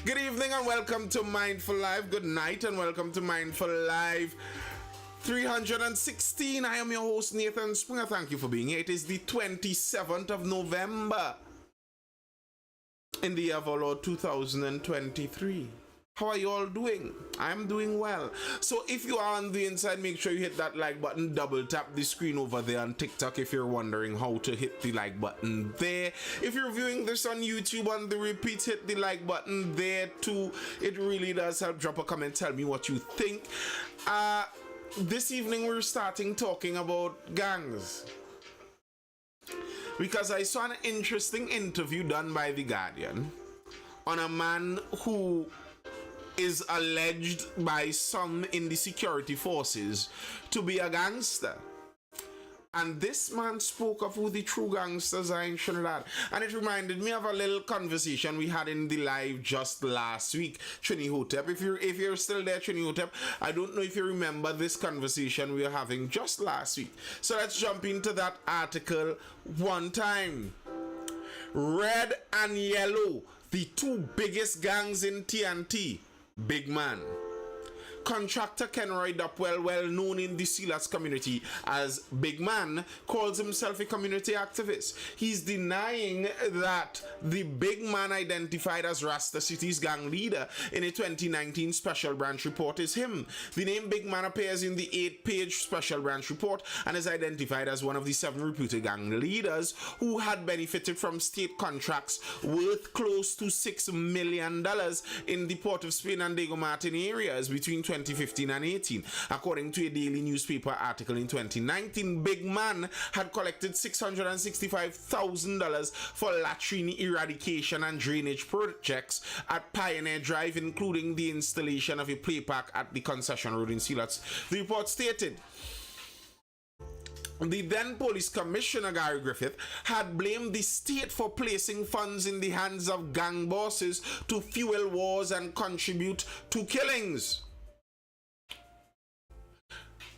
Good evening and welcome to Mindful Live. Good night and welcome to Mindful Live 316. I am your host Nathan Springer. Thank you for being here. It is the 27th of November in the year of our Lord 2023. How are you all doing? I'm doing well. So if you are on the inside, make sure you hit that like button, double tap the screen over there on TikTok if you're wondering how to hit the like button there. If you're viewing this on YouTube on the repeat, hit the like button there too. It really does help. Drop a comment, tell me what you think. This evening we're starting talking about gangs, because I saw an interesting interview done by The Guardian on a man who is alleged by some in the security forces to be a gangster. And this man spoke of who the true gangsters are in Trinidad. And it reminded me of a little conversation we had in the live just last week. Trini Hotep, if you're still there, Trini Hotep, I don't know if you remember this conversation we were having just last week. So let's jump into that article one time. Red and yellow, the two biggest gangs in TNT. Big man. Contractor Kenroy Dupwell, well known in the Silas community as Big Man, calls himself a community activist. He's denying that the Big Man identified as Rasta City's gang leader in a 2019 Special Branch report is him. The name Big Man appears in the 8-page Special Branch report and is identified as one of the 7 reputed gang leaders who had benefited from state contracts worth close to $6 million in the Port of Spain and Diego Martin areas between 2015 and 18. According to a daily newspaper article in 2019, Big Man had collected $665,000 for latrine eradication and drainage projects at Pioneer Drive, including the installation of a play park at the concession road in Silas. The report stated the then police commissioner Gary Griffith had blamed the state for placing funds in the hands of gang bosses to fuel wars and contribute to killings.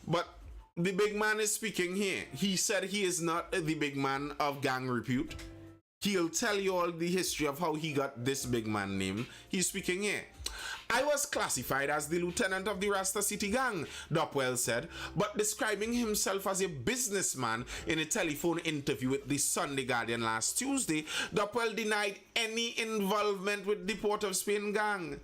But the Big Man is speaking here. He said he is not the Big Man of gang repute. He'll tell you all the history of how he got this Big Man name. He's speaking here. I was classified as the lieutenant of the Rasta City gang, Dupwell said, but describing himself as a businessman in a telephone interview with the Sunday Guardian last Tuesday, Dupwell denied any involvement with the Port of Spain gang.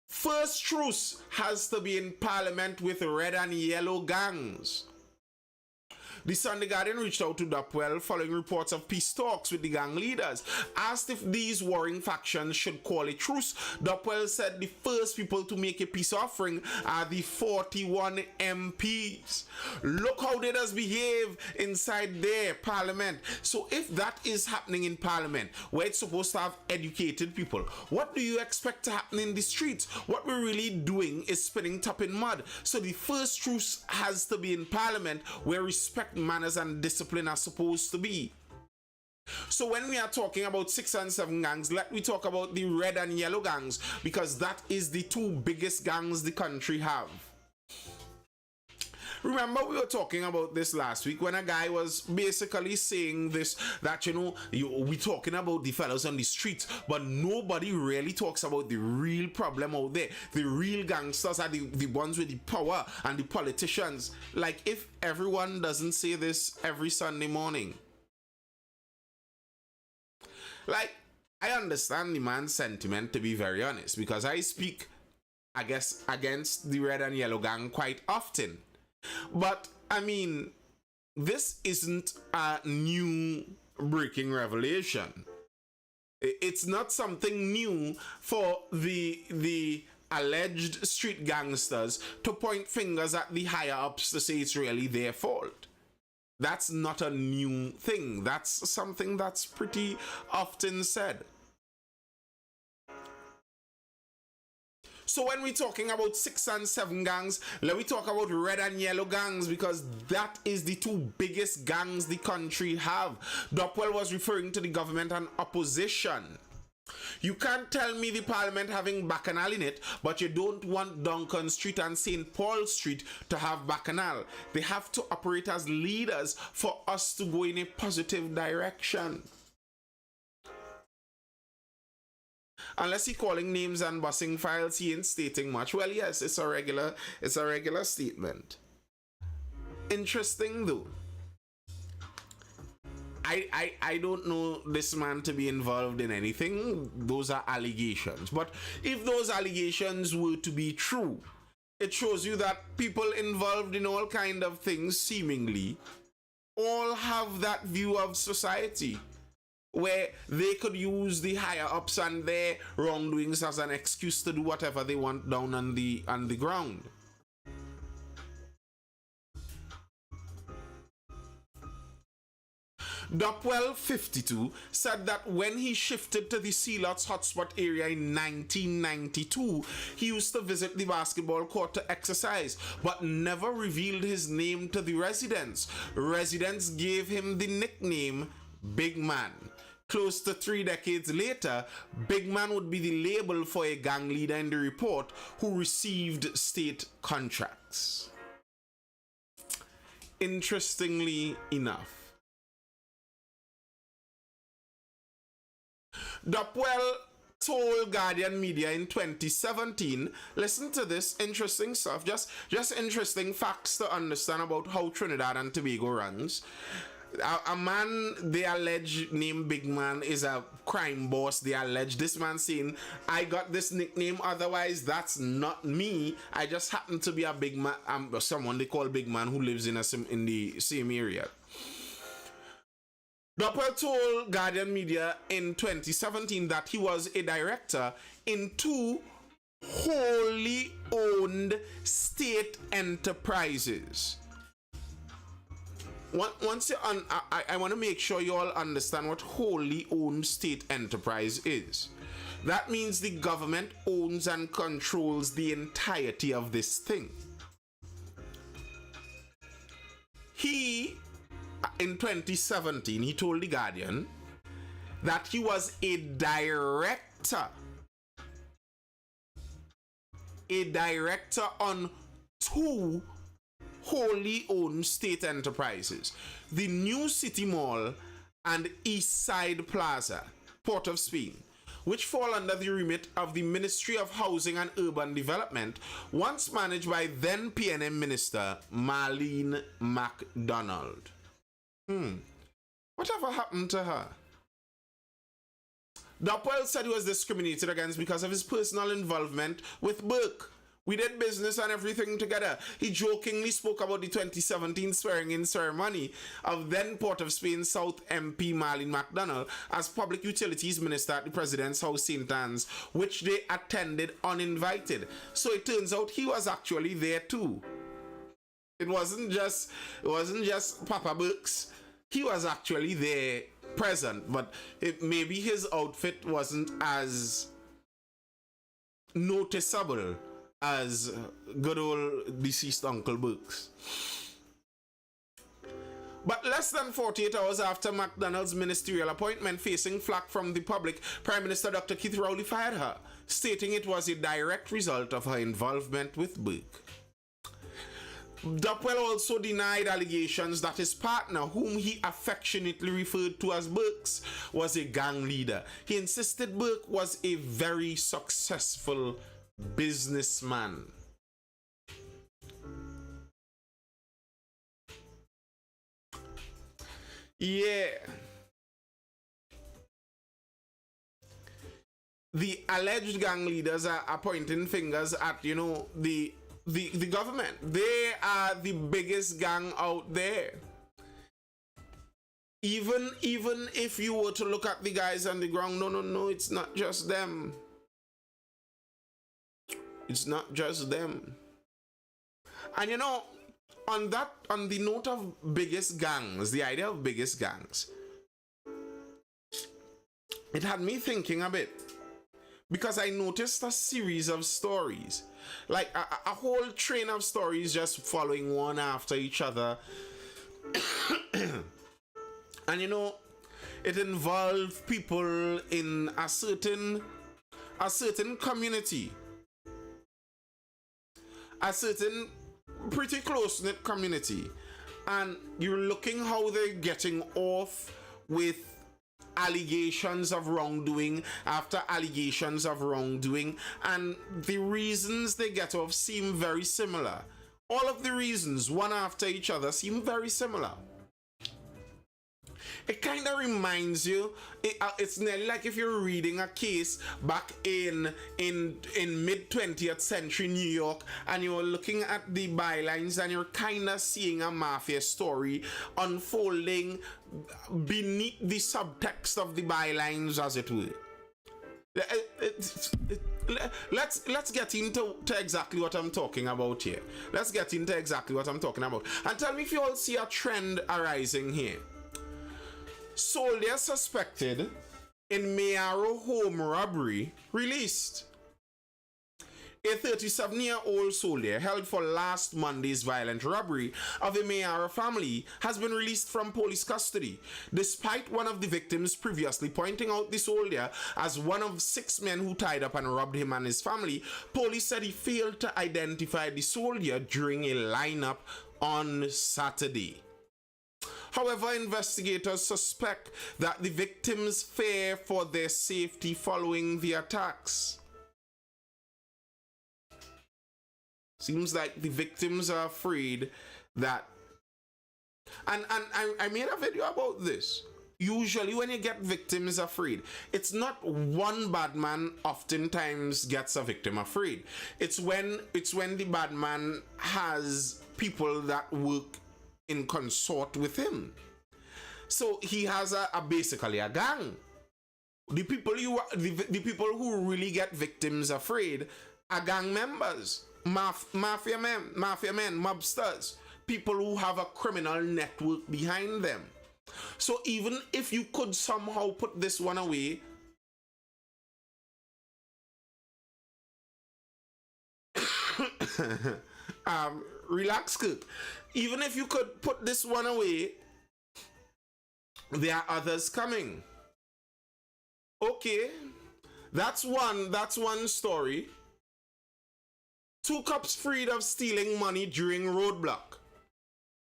First truce has to be in Parliament with red and yellow gangs. The Sunday Guardian reached out to Dupwell following reports of peace talks with the gang leaders. Asked if these warring factions should call a truce, Dupwell said the first people to make a peace offering are the 41 MPs. Look how they does behave inside their parliament. So if that is happening in parliament, where it's supposed to have educated people, what do you expect to happen in the streets? What we're really doing is spinning top in mud. So the first truce has to be in parliament, where respect, manners and discipline are supposed to be. So when we are talking about 6 and 7 gangs, let me talk about the red and yellow gangs, because that is the two biggest gangs the country have. Remember, we were talking about this last week when a guy was basically saying this, that, we talking about the fellows on the streets, but nobody really talks about the real problem out there. The real gangsters are the ones with the power and the politicians. Like, if everyone doesn't say this every Sunday morning. Like, I understand the man's sentiment, to be very honest, because I speak, I guess, against the red and yellow gang quite often. But, I mean, this isn't a new breaking revelation. It's not something new for the alleged street gangsters to point fingers at the higher-ups to say it's really their fault. That's not a new thing. That's something that's pretty often said. So when we're talking about 6 and 7 gangs, let me talk about red and yellow gangs, because that is the two biggest gangs the country have. Dupwell was referring to the government and opposition. You can't tell me the parliament having bacchanal in it, but you don't want Duncan Street and St. Paul Street to have bacchanal. They have to operate as leaders for us to go in a positive direction. Unless he calling names and busing files, he ain't stating much. Well, yes, it's a regular statement. Interesting though. I don't know this man to be involved in anything. Those are allegations. But if those allegations were to be true, it shows you that people involved in all kind of things, seemingly, all have that view of society where they could use the higher ups and their wrongdoings as an excuse to do whatever they want down on the ground. Dopwell 52 said that when he shifted to the Sea Lots hotspot area in 1992, he used to visit the basketball court to exercise, but never revealed his name to the residents. Residents gave him the nickname Big Man. Close to 3 decades later, Big Man would be the label for a gang leader in the report who received state contracts. Interestingly enough, Dopwell told Guardian Media in 2017, listen to this interesting stuff, just interesting facts to understand about how Trinidad and Tobago runs. A man they allege named Big Man is a crime boss. They allege this man saying, I got this nickname, otherwise that's not me. I just happen to be a big man, someone they call Big Man who lives in the same area. Dopwell told Guardian Media in 2017 that he was a director in 2 wholly owned state enterprises. Once you I want to make sure you all understand what wholly owned state enterprise is. That means the government owns and controls the entirety of this thing. In 2017, he told The Guardian that he was a director on 2 wholly owned state enterprises, the New City Mall and East Side Plaza, Port of Spain, which fall under the remit of the Ministry of Housing and Urban Development, once managed by then PNM Minister Marlene MacDonald. Whatever happened to her? Dopwell said he was discriminated against because of his personal involvement with Burke. We did business and everything together. He jokingly spoke about the 2017 swearing-in ceremony of then Port of Spain South MP Marlene MacDonald as Public Utilities Minister at the President's House St. Anne's, which they attended uninvited. So it turns out he was actually there too. It wasn't just Papa Burke's. He was actually there present, but maybe his outfit wasn't as noticeable as good old deceased Uncle Burke's. But less than 48 hours after MacDonald's ministerial appointment facing flack from the public, Prime Minister Dr. Keith Rowley fired her, stating it was a direct result of her involvement with Burke. Dopwell also denied allegations that his partner, whom he affectionately referred to as Burks, was a gang leader. He insisted Burke was a very successful businessman. Yeah. The alleged gang leaders are pointing fingers at, the government. They are the biggest gang out there. Even if you were to look at the guys on the ground, no, it's not just them. It's not just them. And on the note of biggest gangs, the idea of biggest gangs, it had me thinking a bit, because I noticed a series of stories, like a whole train of stories just following one after each other. And it involved people in a certain community, a certain pretty close-knit community, and you're looking how they're getting off with allegations of wrongdoing after allegations of wrongdoing, and the reasons they get off seem very similar. All of the reasons, one after each other, seem very similar. It kind of reminds you, it's nearly like if you're reading a case back in mid 20th century New York, and you're looking at the bylines and you're kind of seeing a mafia story unfolding beneath the subtext of the bylines, as it were. Let's get into exactly what I'm talking about here. Let's get into exactly what I'm talking about. And tell me if you all see a trend arising here. Soldier suspected in Mayaro home robbery released. A 37-year-old soldier held for last Monday's violent robbery of a Mayaro family has been released from police custody, despite one of the victims previously pointing out the soldier as one of 6 men who tied up and robbed him and his family. Police said he failed to identify the soldier during a lineup on Saturday. However, investigators suspect that the victims fear for their safety following the attacks. Seems like the victims are afraid that... And I made a video about this. Usually when you get victims afraid, it's not one bad man oftentimes gets a victim afraid. It's when the bad man has people that work in consort with him. So he has basically a gang. The people who really get victims afraid are gang members, mafia men, mobsters, people who have a criminal network behind them. So even if you could somehow put this one away, relax, Kirk. Even if you could put this one away, there are others coming. Okay, that's one story. 2 cops freed of stealing money during roadblock.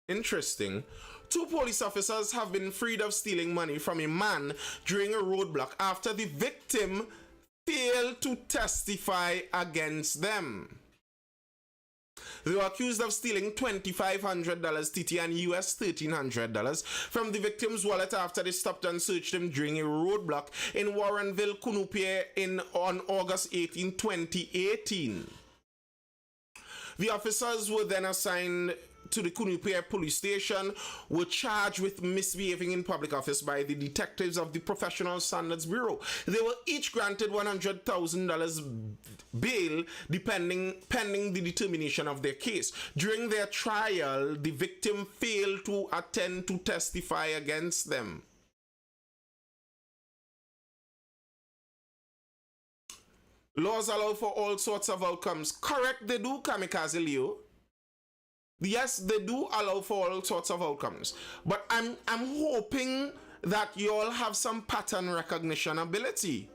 Interesting. 2 police officers have been freed of stealing money from a man during a roadblock after the victim failed to testify against them. They were accused of stealing $2,500 TT and US $1,300 from the victim's wallet after they stopped and searched him during a roadblock in Warrenville, Cunupia on August 18, 2018. The officers were then assigned to the Cunupia police station, were charged with misbehaving in public office by the detectives of the Professional Standards Bureau. They were each granted $100,000 bail pending the determination of their case. During their trial, the victim failed to attend to testify against them. Laws allow for all sorts of outcomes. Correct, they do, Kamikaze Leo. Yes, they do allow for all sorts of outcomes. But I'm hoping that you all have some pattern recognition ability.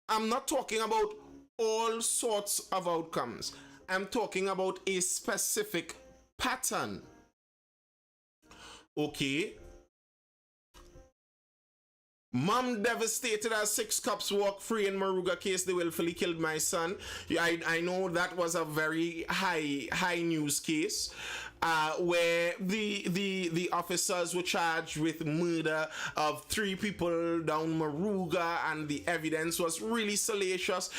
I'm not talking about all sorts of outcomes. I'm talking about a specific pattern. Okay. Mom devastated as 6 cops walk free in Maruga case. They willfully killed my son. I know that was a very high news case where the officers were charged with murder of 3 people down Maruga, and the evidence was really salacious.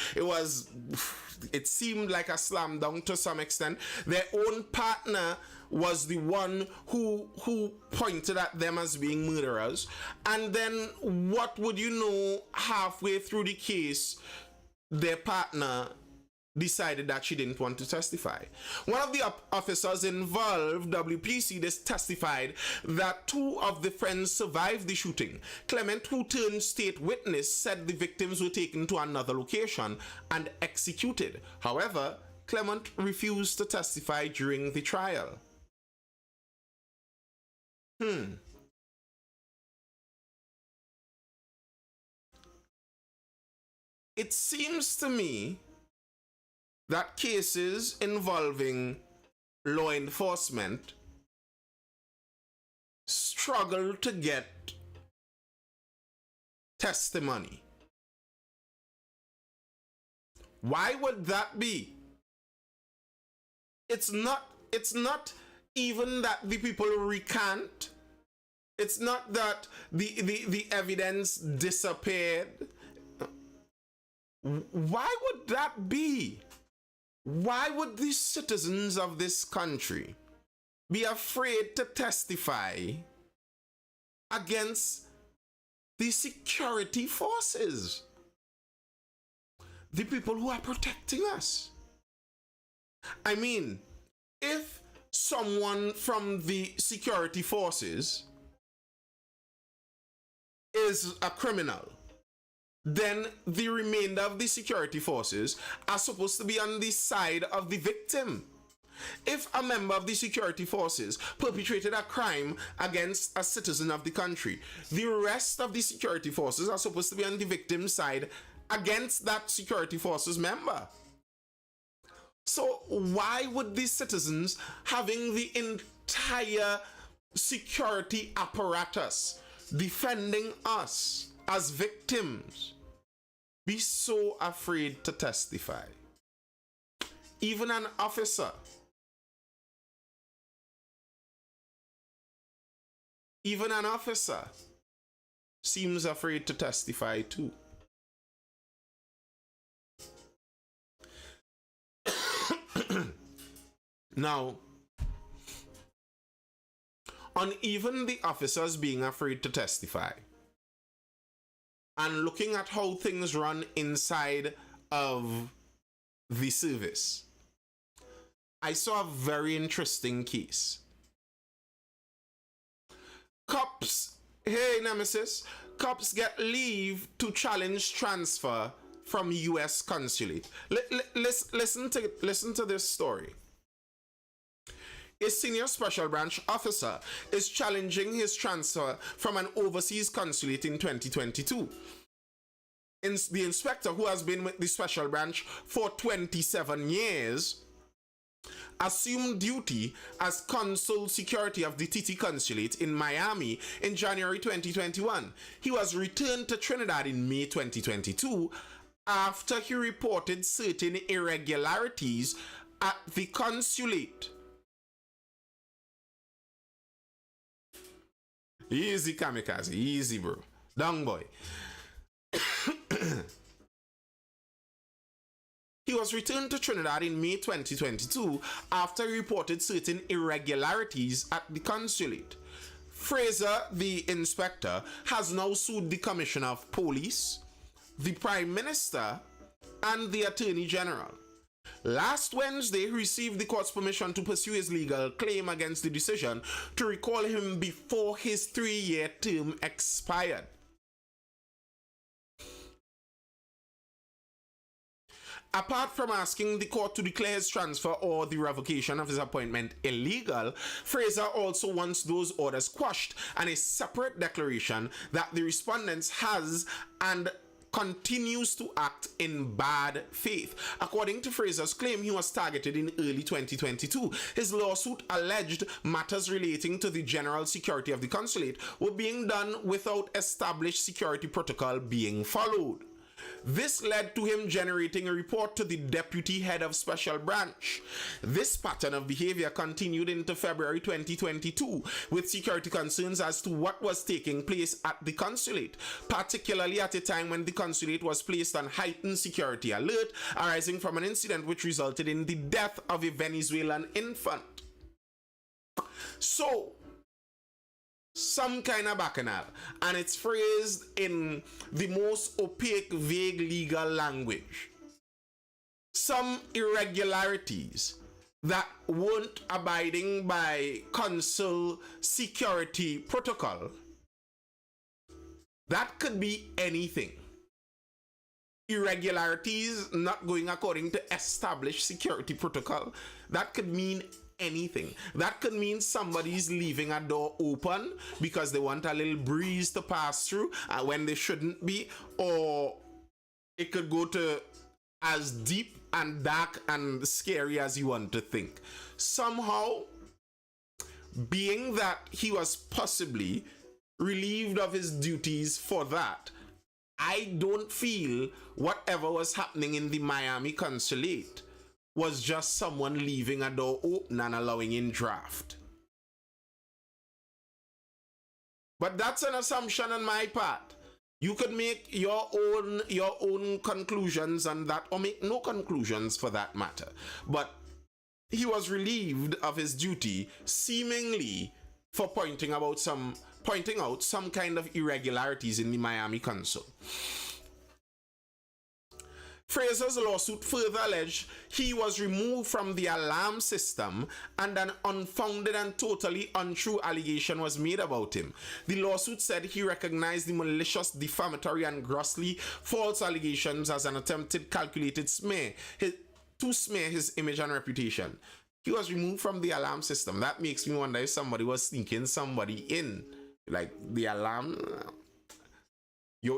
It seemed like a slam dunk to some extent. Their own partner was the one who pointed at them as being murderers. And then what would you know, halfway through the case, their partner decided that she didn't want to testify. One of the officers involved, WPC, testified that 2 of the friends survived the shooting. Clement, who turned state witness, said the victims were taken to another location and executed. However, Clement refused to testify during the trial. It seems to me that cases involving law enforcement struggle to get testimony. Why would that be? It's not even that the people recant. It's not that the evidence disappeared. Why would that be? Why would the citizens of this country be afraid to testify against the security forces? The people who are protecting us. I mean, if someone from the security forces is a criminal, then the remainder of the security forces are supposed to be on the side of the victim. If a member of the security forces perpetrated a crime against a citizen of the country, the rest of the security forces are supposed to be on the victim's side against that security forces member. So why would these citizens, having the entire security apparatus defending us as victims, be so afraid to testify? Even an officer seems afraid to testify too. Now, on even the officers being afraid to testify, and looking at how things run inside of the service, I saw a very interesting case. Cops, hey Nemesis, cops get leave to challenge transfer from US Consulate. Listen to this story. A senior special branch officer is challenging his transfer from an overseas consulate in 2022. The inspector, who has been with the special branch for 27 years, assumed duty as consul security of the TT Consulate in Miami in January 2021. He was returned to Trinidad in May 2022 after he reported certain irregularities at the consulate. Easy, kamikaze. Easy, bro. Dung boy. He was returned to Trinidad in May 2022 after he reported certain irregularities at the consulate. Fraser, the inspector, has now sued the Commissioner of Police, the Prime Minister, and the Attorney General. Last Wednesday, he received the court's permission to pursue his legal claim against the decision to recall him before his 3-year term expired. Apart from asking the court to declare his transfer or the revocation of his appointment illegal, Fraser also wants those orders quashed and a separate declaration that the respondent has and continues to act in bad faith. According to Fraser's claim, he was targeted in early 2022. His lawsuit alleged matters relating to the general security of the consulate were being done without established security protocol being followed. This led to him generating a report to the deputy head of special branch. This pattern of behavior continued into February 2022 with security concerns as to what was taking place at the consulate, particularly at a time when the consulate was placed on heightened security alert arising from an incident which resulted in the death of a Venezuelan infant. So, some kind of bacchanal, and it's phrased in the most opaque, vague legal language. Some irregularities that weren't abiding by consul security protocol. That could be anything. Irregularities not going according to established security protocol. That could mean anything. That could mean somebody's leaving a door open because they want a little breeze to pass through when they shouldn't be, or it could go to as deep and dark and scary as you want to think. Somehow, being that he was possibly relieved of his duties for that, I don't feel whatever was happening in the Miami consulate was just someone leaving a door open and allowing in draft. But that's an assumption on my part. You could make your own conclusions on that, or make no conclusions for that matter. But he was relieved of his duty, seemingly for pointing out some kind of irregularities in the Miami consul. Fraser's lawsuit further alleged he was removed from the alarm system and an unfounded and totally untrue allegation was made about him. The lawsuit said he recognized the malicious, defamatory, and grossly false allegations as an attempted calculated smear to smear his image and reputation. He was removed from the alarm system. That makes me wonder if somebody was sneaking somebody in. Like the alarm...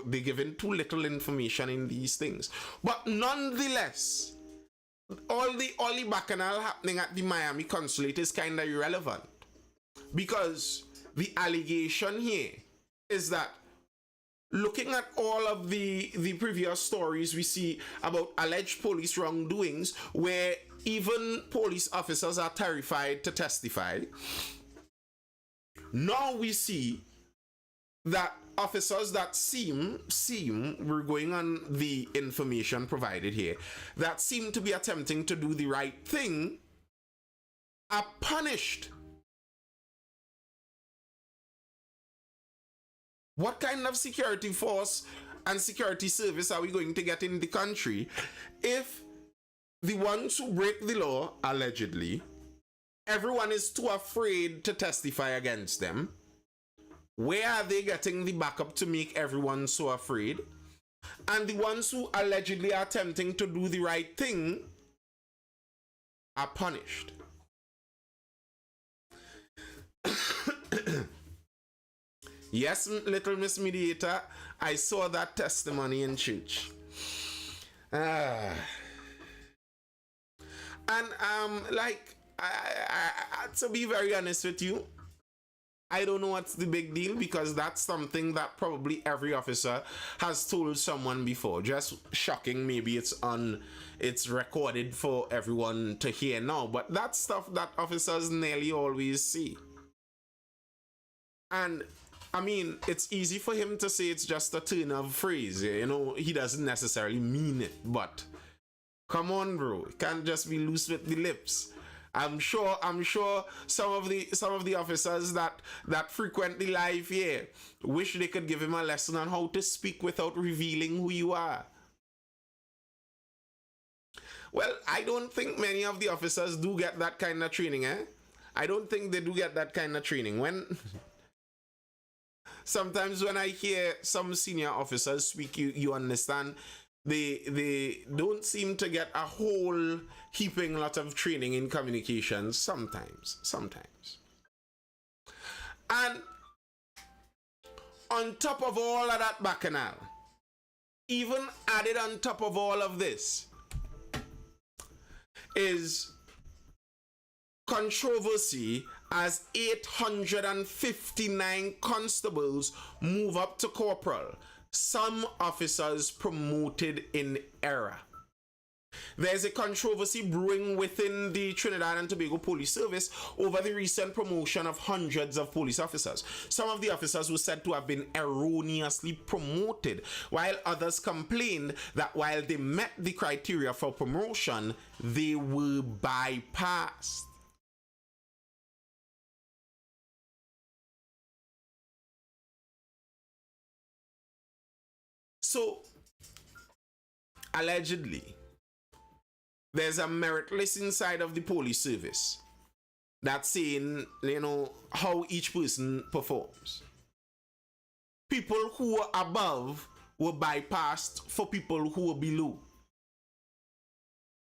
They're given too little information in these things. But nonetheless, all the bacchanal happening at the Miami consulate is kind of irrelevant. Because the allegation here is that looking at all of the previous stories we see about alleged police wrongdoings where even police officers are terrified to testify, now we see that officers that seem, we're going on the information provided here, that seem to be attempting to do the right thing are punished. What kind of security force and security service are we going to get in the country if the ones who break the law, allegedly, everyone is too afraid to testify against them? Where are they getting the backup to make everyone so afraid? And the ones who allegedly are attempting to do the right thing are punished. Yes, little Miss Mediator, I saw that testimony in church. And to be very honest with you, I don't know what's the big deal, because that's something that probably every officer has told someone before. Just shocking, maybe it's recorded for everyone to hear now, but that's stuff that officers nearly always see. And I mean, it's easy for him to say it's just a turn of phrase, you know, he doesn't necessarily mean it, but come on, bro, it can't just be loose with the lips. I'm sure some of the officers that frequent the live here wish they could give him a lesson on how to speak without revealing who you are. Well, I don't think many of the officers do get that kind of training, eh? I don't think they do get that kind of training. Sometimes when I hear some senior officers speak, you understand, they don't seem to get a whole heaping lot of training in communications sometimes. And on top of all of that bacchanal, even added on top of all of this, is controversy as 859 constables move up to corporal. Some officers promoted in error. There's a controversy brewing within the Trinidad and Tobago Police Service over the recent promotion of hundreds of police officers. Some of the officers were said to have been erroneously promoted, while others complained that while they met the criteria for promotion, they were bypassed. So, allegedly, there's a merit list inside of the police service that's saying, you know, how each person performs. People who were above were bypassed for people who were below.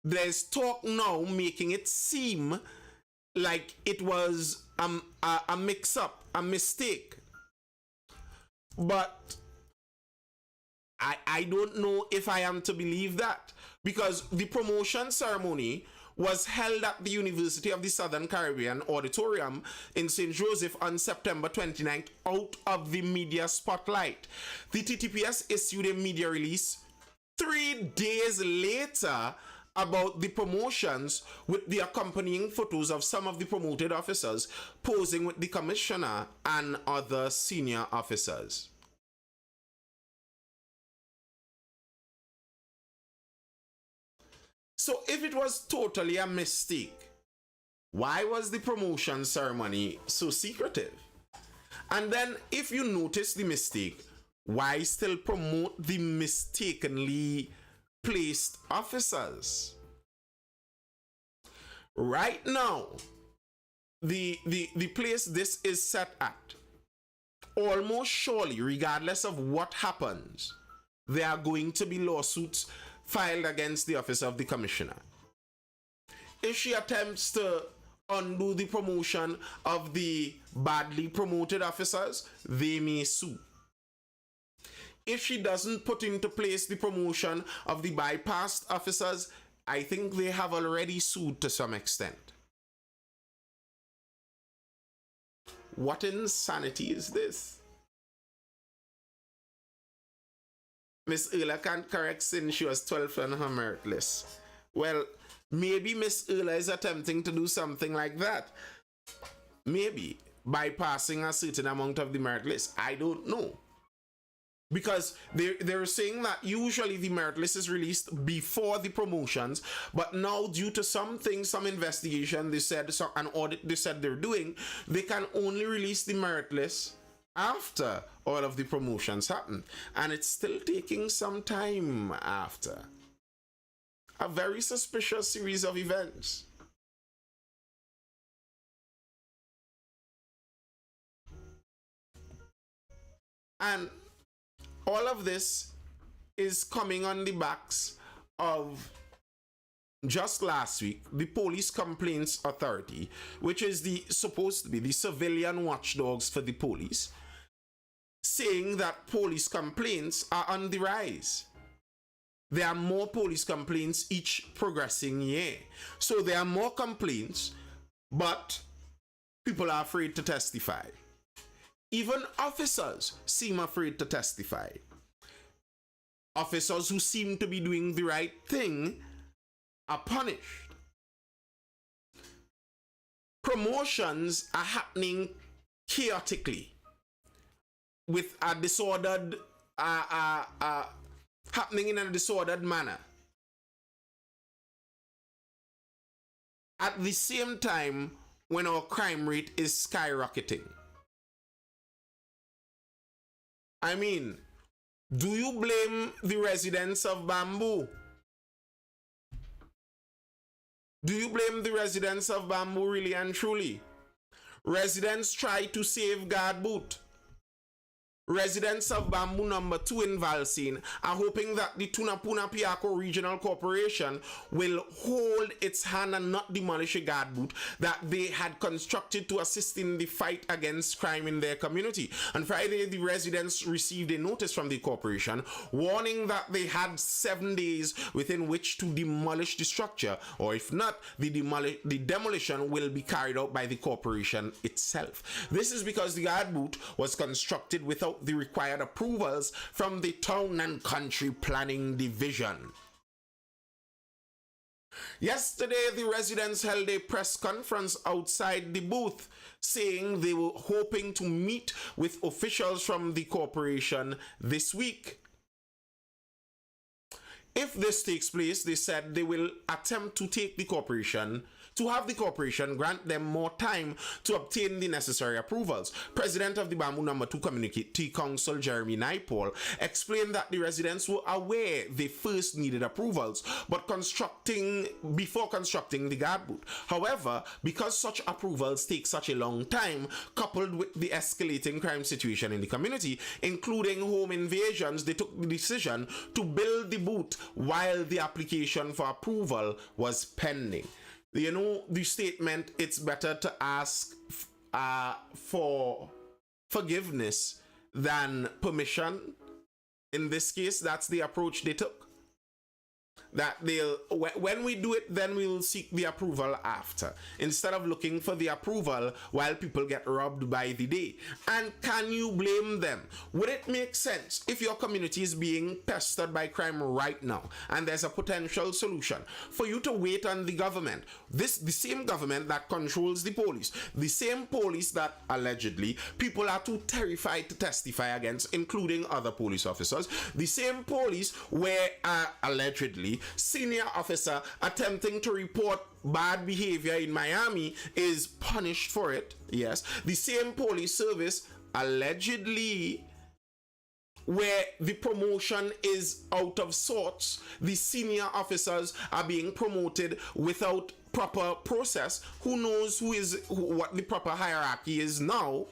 There's talk now making it seem like it was a mix-up, a mistake. But I don't know if I am to believe that, because the promotion ceremony was held at the University of the Southern Caribbean Auditorium in St. Joseph on September 29th out of the media spotlight. The TTPS issued a media release 3 days later about the promotions with the accompanying photos of some of the promoted officers posing with the commissioner and other senior officers. So if it was totally a mistake, why was the promotion ceremony so secretive? And then if you notice the mistake, why still promote the mistakenly placed officers? Right now, the place this is set at, almost surely, regardless of what happens, there are going to be lawsuits filed against the office of the commissioner. If she attempts to undo the promotion of the badly promoted officers, they may sue. If she doesn't put into place the promotion of the bypassed officers, I think they have already sued to some extent. What insanity is this? Miss Erla can't correct since she was 12th on her merit list. Well, maybe Miss Erla is attempting to do something like that. Maybe bypassing a certain amount of the merit list. I don't know. Because they're saying that usually the merit list is released before the promotions, but now due to some things, some investigation, they said, an audit they said they're doing, they can only release the merit list after all of the promotions happen. And it's still taking some time after. A very suspicious series of events. And all of this is coming on the backs of just last week, the Police Complaints Authority, which is supposed to be the civilian watchdogs for the police, saying that police complaints are on the rise. There are more police complaints each progressing year. So there are more complaints, but people are afraid to testify. Even officers seem afraid to testify. Officers who seem to be doing the right thing are punished. Promotions are happening chaotically with a disordered, happening in a disordered manner. At the same time, when our crime rate is skyrocketing. I mean, do you blame the residents of Bamboo? Do you blame the residents of Bamboo really and truly? Residents try to safeguard boot. Residents of Bamboo number 2 in Valsine are hoping that the Tunapuna Piako Regional Corporation will hold its hand and not demolish a guard boot that they had constructed to assist in the fight against crime in their community. On Friday, the residents received a notice from the corporation warning that they had 7 days within which to demolish the structure, or if not, the demolition will be carried out by the corporation itself. This is because the guard boot was constructed without the required approvals from the Town and Country Planning Division. Yesterday, the residents held a press conference outside the booth, saying they were hoping to meet with officials from the corporation this week. If this takes place, they said they will attempt to have the corporation grant them more time to obtain the necessary approvals. President of the Bamboo number 2 Community Council, Jeremy Naipaul, explained that the residents were aware they first needed approvals before constructing the guard boot. However, because such approvals take such a long time, coupled with the escalating crime situation in the community, including home invasions, they took the decision to build the boot while the application for approval was pending. You know, the statement, it's better to ask for forgiveness than permission. In this case, that's the approach they took. that when we do it, then we'll seek the approval after, instead of looking for the approval while people get robbed by the day. And can you blame them? Would it make sense if your community is being pestered by crime right now and there's a potential solution for you to wait on the government, the same government that controls the police, the same police that allegedly people are too terrified to testify against, including other police officers, the same police where allegedly senior officer attempting to report bad behavior in Miami is punished for it. Yes, the same police service allegedly where the promotion is out of sorts, the senior officers are being promoted without proper process. Who knows what the proper hierarchy is now?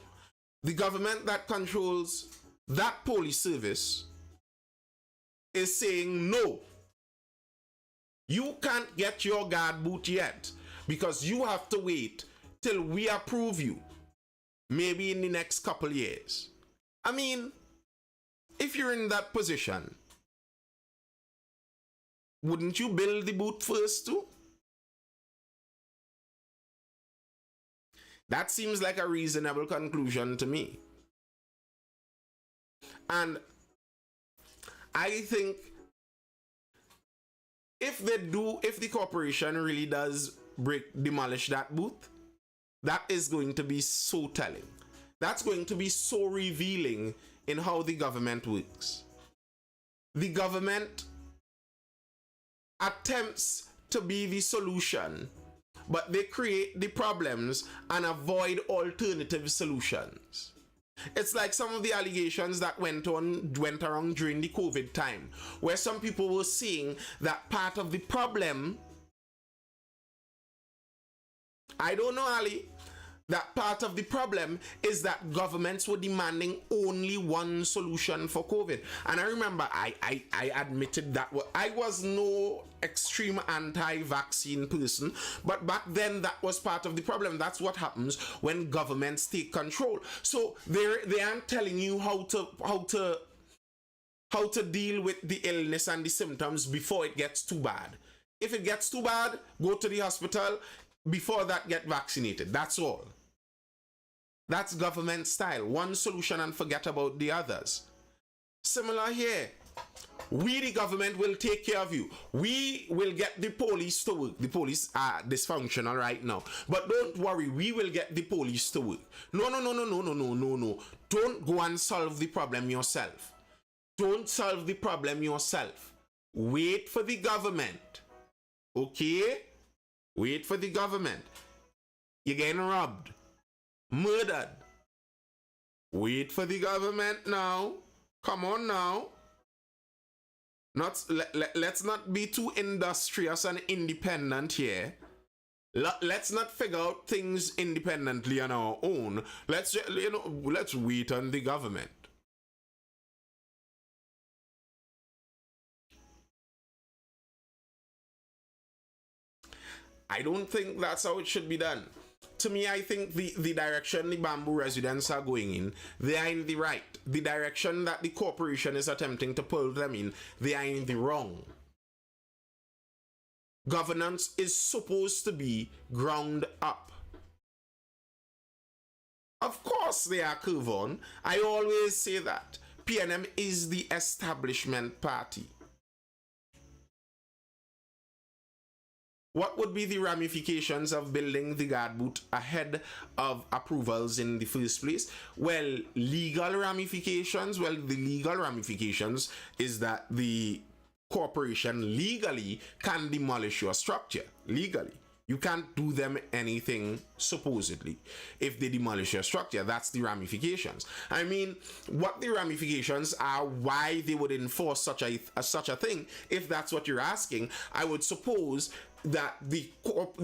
The government that controls that police service is saying no. You can't get your guard boot yet because you have to wait till we approve you, maybe in the next couple years. I mean, if you're in that position, wouldn't you build the boot first too? That seems like a reasonable conclusion to me. And I think if the corporation really does demolish that booth, that is going to be so telling. That's going to be so revealing in how the government works. The government attempts to be the solution, but they create the problems and avoid alternative solutions. It's like some of the allegations that went around during the COVID time, where some people were saying that part of the problem, I don't know, Ali, that part of the problem is that governments were demanding only one solution for COVID. And I remember I admitted that I was no extreme anti-vaccine person, but back then that was part of the problem. That's what happens when governments take control. So they aren't telling you how to deal with the illness and the symptoms before it gets too bad. If it gets too bad, go to the hospital. Before that, get vaccinated. That's all. That's government style. One solution and forget about the others. Similar here. We, the government, will take care of you. We will get the police to work. The police are dysfunctional right now. But don't worry, we will get the police to work. No. Don't go and solve the problem yourself. Don't solve the problem yourself. Wait for the government. Okay? Wait for the government. You're getting robbed. Murdered. Wait for the government now. Come on now. Let's not be too industrious and independent here. Let's not figure out things independently on our own. Let's wait on the government. I don't think that's how it should be done. To me, I think the direction the Bamboo residents are going in, they are in the right. The direction that the corporation is attempting to pull them in, they are in the wrong. Governance is supposed to be ground up. Of course they are curve on. I always say that. PNM is the establishment party. What would be the ramifications of building the guard boot ahead of approvals in the first place? Well, legal ramifications. Well, the legal ramifications is that the corporation legally can demolish your structure. Legally. You can't do them anything, supposedly. If they demolish your structure, that's the ramifications. I mean, what the ramifications are, why they would enforce such a thing, if that's what you're asking, I would suppose that the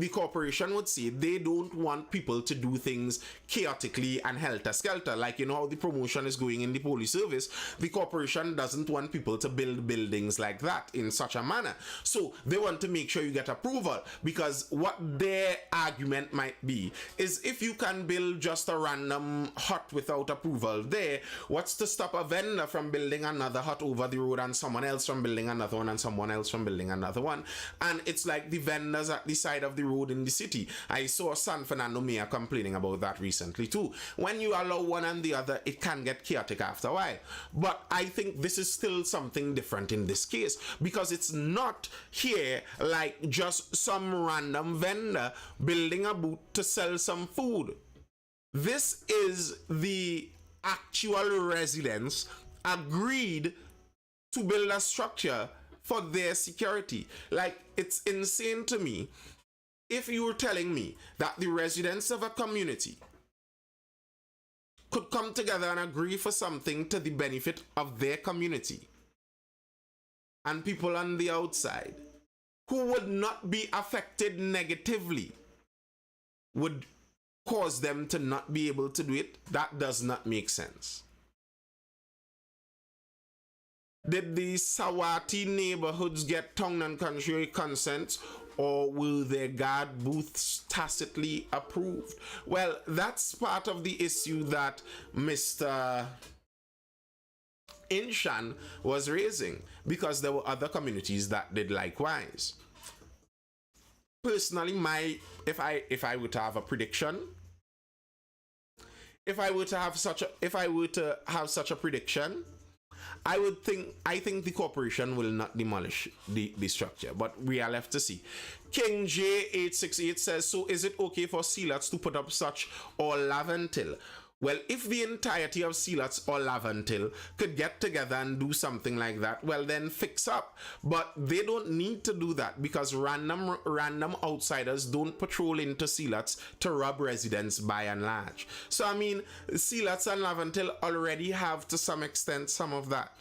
corporation would say they don't want people to do things chaotically and helter-skelter. Like, you know how the promotion is going in the police service, the corporation doesn't want people to build buildings like that in such a manner. So they want to make sure you get approval, because what their argument might be is, if you can build just a random hut without approval there, what's to stop a vendor from building another hut over the road, and someone else from building another one, and someone else from building another one? And it's like the vendors at the side of the road in the city. I saw San Fernando mayor complaining about that recently too. When you allow one and the other, it can get chaotic after a while. But I think this is still something different in this case, because it's not here like just some random vendor building a booth to sell some food. This is the actual residents agreed to build a structure for their security. Like, it's insane to me if you were telling me that the residents of a community could come together and agree for something to the benefit of their community, and people on the outside who would not be affected negatively would cause them to not be able to do it. That does not make sense. Did the Sawati neighborhoods get town and country consent, or will their guard booths tacitly approved? Well, that's part of the issue that Mr. Inshan was raising, because there were other communities that did likewise. Personally, if I were to have a prediction, if I were to have such a prediction, I think the corporation will not demolish the structure, but we are left to see. King J868 says, so is it okay for Sealots to put up such or Laventil? Well, if the entirety of Sealots or Laventil could get together and do something like that, well, then fix up. But they don't need to do that, because random outsiders don't patrol into Sealots to rob residents by and large. So, I mean, Sealots and Laventil already have, to some extent, some of that.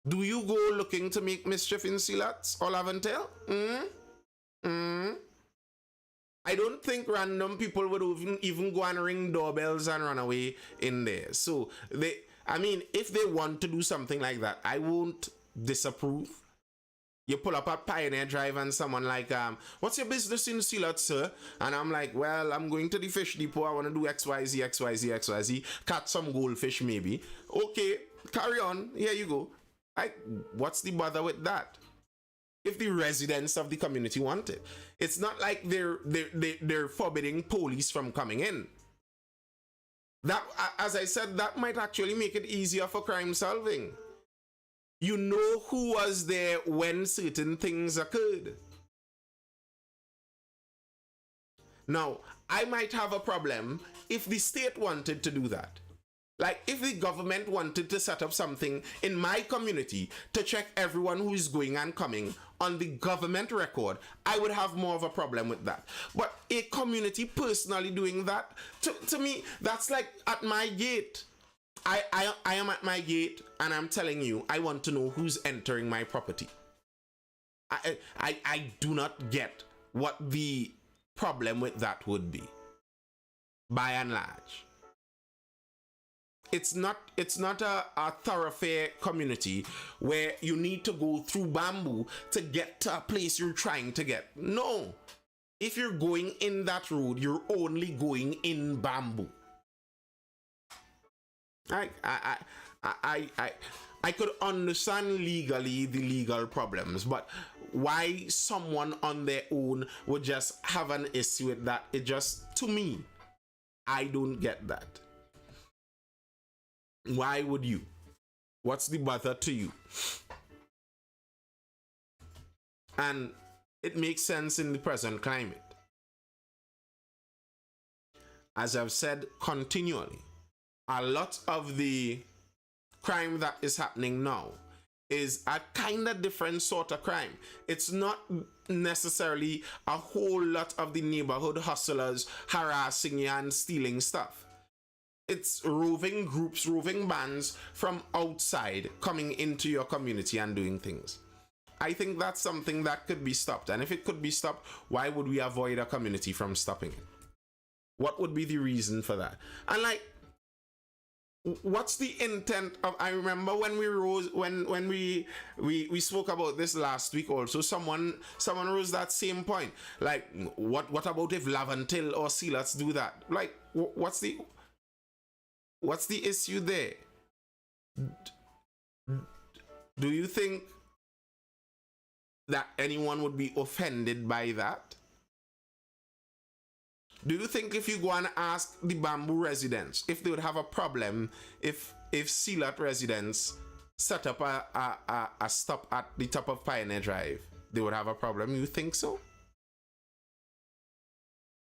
Do you go looking to make mischief in Sealots or Laventil? I don't think random people would even go and ring doorbells and run away in there. So, if they want to do something like that, I won't disapprove. You pull up at Pioneer Drive and someone like, what's your business in Sealots, sir? And I'm like, well, I'm going to the fish depot. I want to do XYZ, XYZ, XYZ. Catch some goldfish maybe. Okay, carry on. Here you go. What's the bother with that? If the residents of the community want it, it's not like they're forbidding police from coming in. That, as I said, that might actually make it easier for crime solving. You know who was there when certain things occurred. Now, I might have a problem if the state wanted to do that. Like, if the government wanted to set up something in my community to check everyone who is going and coming on the government record, I would have more of a problem with that. But a community personally doing that, to me, that's like at my gate. I am at my gate and I'm telling you, I want to know who's entering my property. I do not get what the problem with that would be, by and large. It's not a thoroughfare community where you need to go through bamboo to get to a place you're trying to get. No. If you're going in that road, you're only going in bamboo. I could understand legally the legal problems, but why someone on their own would just have an issue with that, it just, to me, I don't get that. Why would you? What's the bother to you? And it makes sense in the present climate. As I've said continually, a lot of the crime that is happening now is a kind of different sort of crime. It's not necessarily a whole lot of the neighborhood hustlers harassing you and stealing stuff. It's roving groups, roving bands from outside coming into your community and doing things. I think that's something that could be stopped. And if it could be stopped, why would we avoid a community from stopping it? What would be the reason for that? And like, what's the intent of? I remember when we spoke about this last week also. Someone rose that same point. Like, what about if Lavantil or Silas do that? Like, what's the issue there? Do you think that anyone would be offended by that? Do you think if you go and ask the Bamboo residents if they would have a problem if Sealat residents set up a stop at the top of Pioneer Drive, they would have a problem? You think so?